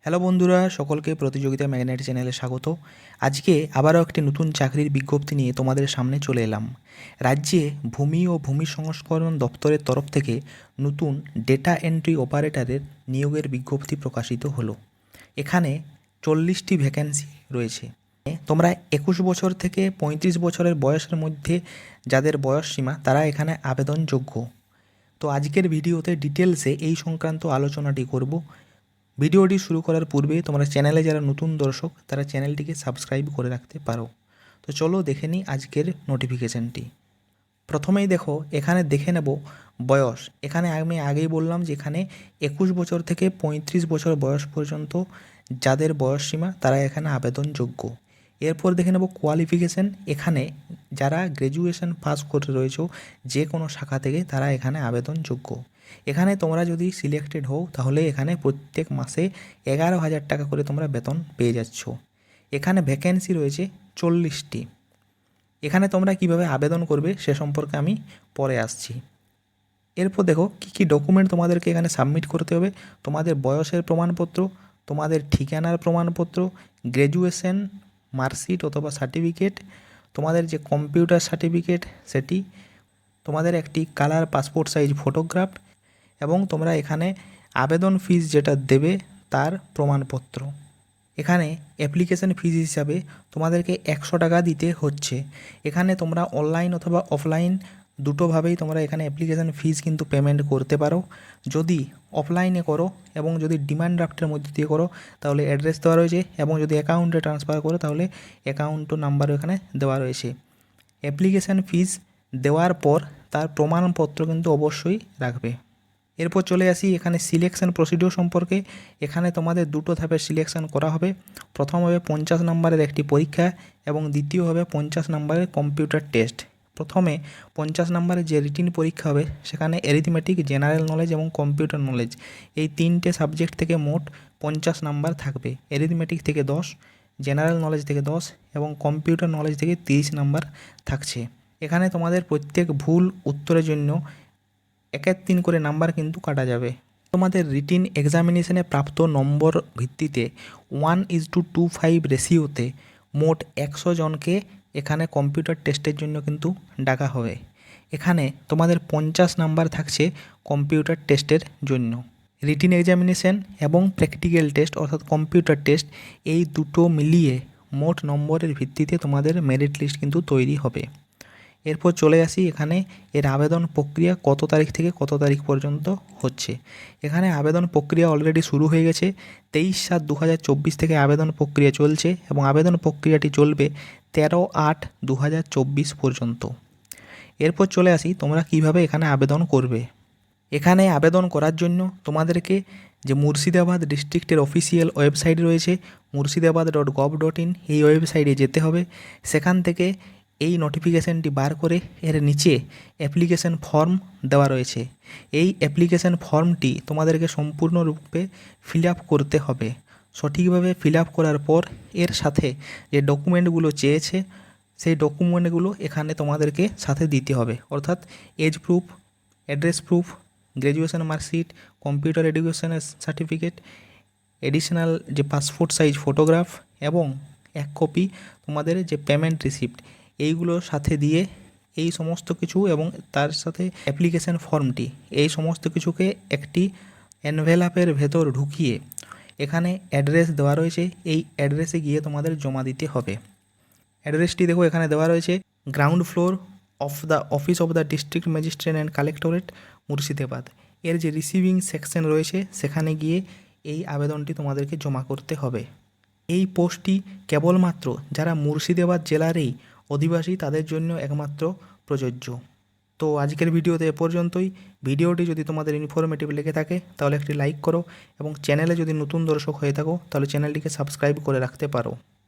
Hello বন্ধুরা, সকলকে প্রতিযোগিতা ম্যাগনেট চ্যানেলে স্বাগত। আজকে আবারও একটি নতুন চাকরির বিজ্ঞপ্তি নিয়ে তোমাদের সামনে চলে এলাম। রাজ্যে ভূমি ও ভূমি সংস্করণ দপ্তরের তরফ থেকে নতুন ডেটা এন্ট্রি অপারেটরের নিয়োগের বিজ্ঞপ্তি প্রকাশিত হলো। এখানে 40টি ভ্যাকেন্সি রয়েছে। তোমরা 21 বছর থেকে 35 বছরের বয়সের মধ্যে যাদের বয়স সীমা তারা এখানে আবেদনযোগ্য। তো আজকের ভিডিওতে ডিটেলসে এই সংক্রান্ত আলোচনাটি করব। ভিডিওটি শুরু করার পূর্বে তোমরা চ্যানেলে যারা নতুন দর্শক তারা চ্যানেলটিকে সাবস্ক্রাইব করে রাখতে পারো। তো চলো দেখে নিই আজকের নোটিফিকেশানটি। প্রথমেই দেখো, এখানে দেখে নেব বয়স। এখানে আমি আগেই বললাম যে এখানে 21 বছর থেকে 35 বছর বয়স পর্যন্ত যাদের বয়স সীমা তারা এখানে আবেদনযোগ্য। এরপর দেখে নেব কোয়ালিফিকেশান। এখানে যারা গ্র্যাজুয়েশন পাস করে রয়েছে যে কোনো শাখা থেকে তারা এখানে আবেদনযোগ্য। এখানে তোমরা যদি সিলেক্টেড হও তাহলে এখানে প্রত্যেক মাসে 11,000 টাকা করে তোমরা বেতন পেয়ে যাচ্ছ। এখানে ভ্যাকেন্সি রয়েছে 40টি। এখানে তোমরা কিভাবে আবেদন করবে সে সম্পর্কে আমি পরে আসছি। এরপর দেখো কী কী ডকুমেন্ট তোমাদেরকে এখানে সাবমিট করতে হবে। তোমাদের বয়সের প্রমাণপত্র, তোমাদের ঠিকানার প্রমাণপত্র, গ্র্যাজুয়েশন মার্কশিট অথবা সার্টিফিকেট, তোমাদের যে কম্পিউটার সার্টিফিকেট সেটি, তোমাদের একটি কালার পাসপোর্ট সাইজ ফটোগ্রাফ এবং তোমরা এখানে আবেদন ফিস যেটা দেবে তার প্রমাণপত্র। এখানে অ্যাপ্লিকেশন ফিস হিসাবে তোমাদেরকে 100 টাকা দিতে হচ্ছে। এখানে তোমরা অনলাইন অথবা অফলাইন দুটোভাবেই তোমরা এখানে অ্যাপ্লিকেশন ফিস কিন্তু পেমেন্ট করতে পারো। যদি অফলাইনে করো এবং যদি ডিমান্ড ড্রাফটের মধ্যে দিয়ে করো তাহলে অ্যাড্রেস দেওয়া রয়েছে, এবং যদি অ্যাকাউন্টে ট্রান্সফার করো তাহলে অ্যাকাউন্ট নাম্বারও এখানে দেওয়া রয়েছে। অ্যাপ্লিকেশন ফিস দেওয়ার পর তার প্রমাণপত্র কিন্তু অবশ্যই রাখবে। এরপর চলে আসি এখানে সিলেকশন প্রসিডিওর সম্পর্কে। এখানে তোমাদের দুটো ধাপে সিলেকশন করা হবে। প্রথম হবে 50 নম্বরের একটি পরীক্ষা এবং দ্বিতীয় হবে 50 নম্বরের কম্পিউটার টেস্ট। প্রথমে 50 নম্বরের যে রিটিন পরীক্ষা হবে সেখানে অ্যারিথমেটিক, জেনারেল নলেজ এবং কম্পিউটার নলেজ এই তিনটে সাবজেক্ট থেকে মোট 50 নাম্বার থাকবে। অ্যারিথমেটিক থেকে 10, জেনারেল নলেজ থেকে 10 এবং কম্পিউটার নলেজ থেকে 30 নাম্বার থাকছে। এখানে তোমাদের প্রত্যেক ভুল উত্তরের জন্য 1-3 করে নাম্বার কিন্তু কাটা যাবে। তোমাদের রিটিন এক্সামিনেশনে প্রাপ্ত নম্বর ভিত্তিতে 1:25 রেশিওতে মোট 100 জনকে এখানে কম্পিউটার টেস্টের জন্য কিন্তু ডাকা হবে। এখানে তোমাদের 50 নাম্বার থাকছে কম্পিউটার টেস্টের জন্য। রিটিন এক্সামিনেশন এবং প্র্যাকটিক্যাল টেস্ট অর্থাৎ কম্পিউটার টেস্ট এই দুটো মিলিয়ে মোট নম্বরের ভিত্তিতে তোমাদের মেরিট লিস্ট কিন্তু তৈরি হবে। এরপর চলে আসি এখানে এর আবেদন প্রক্রিয়া কত তারিখ থেকে কত তারিখ পর্যন্ত হচ্ছে। এখানে আবেদন প্রক্রিয়া অলরেডি শুরু হয়ে গেছে। 23/7/2024 থেকে আবেদন প্রক্রিয়া চলছে এবং আবেদন প্রক্রিয়াটি চলবে 13/8/2024 পর্যন্ত। এরপর চলে আসি তোমরা কিভাবে এখানে আবেদন করবে। এখানে আবেদন করার জন্য তোমাদেরকে যে মুর্শিদাবাদ ডিস্ট্রিক্টের অফিসিয়াল ওয়েবসাইট রয়েছে murshidabad.gov.in, এই ওয়েবসাইটে যেতে হবে। সেখান থেকে এই নোটিফিকেশানটি বার করে এর নিচে অ্যাপ্লিকেশন ফর্ম দেওয়া রয়েছে। এই অ্যাপ্লিকেশন ফর্মটি তোমাদেরকে সম্পূর্ণরূপে ফিল আপ করতে হবে। সঠিকভাবে ফিল আপ করার পর এর সাথে যে ডকুমেন্টগুলো চেয়েছে সেই ডকুমেন্টগুলো এখানে তোমাদেরকে সাথে দিতে হবে, অর্থাৎ age proof, address proof, graduation marksheet, computer এডুকেশনের সার্টিফিকেট, এডিশনাল যে পাসপোর্ট সাইজ ফটোগ্রাফ এবং 1 কপি তোমাদের যে পেমেন্ট রিসিপ্ট, এইগুলোর সাথে দিয়ে এই সমস্ত কিছু এবং তার সাথে অ্যাপ্লিকেশন ফর্মটি এই সমস্ত কিছুকে একটি এনভেলাপের ভেতর ঢুকিয়ে এখানে অ্যাড্রেস দেওয়া রয়েছে, এই অ্যাড্রেসে গিয়ে তোমাদের জমা দিতে হবে। অ্যাড্রেসটি দেখো এখানে দেওয়া রয়েছে, ground floor of the office of the district magistrate and collectorate, Murshidabad. এর যে রিসিভিং সেকশন রয়েছে সেখানে গিয়ে এই আবেদনটি তোমাদেরকে জমা করতে হবে। এই পোস্টটি কেবলমাত্র যারা মুর্শিদাবাদ জেলারই অধিবাসী তাদের জন্য একমাত্র প্রযোজ্য। তো আজকের ভিডিওতে এ পর্যন্তই। ভিডিওটি যদি তোমাদের ইনফরমেটিভ লেগে থাকে তাহলে একটি লাইক করো এবং চ্যানেলে যদি নতুন দর্শক হয়ে থাকো তাহলে চ্যানেলটিকে সাবস্ক্রাইব করে রাখতে পারো।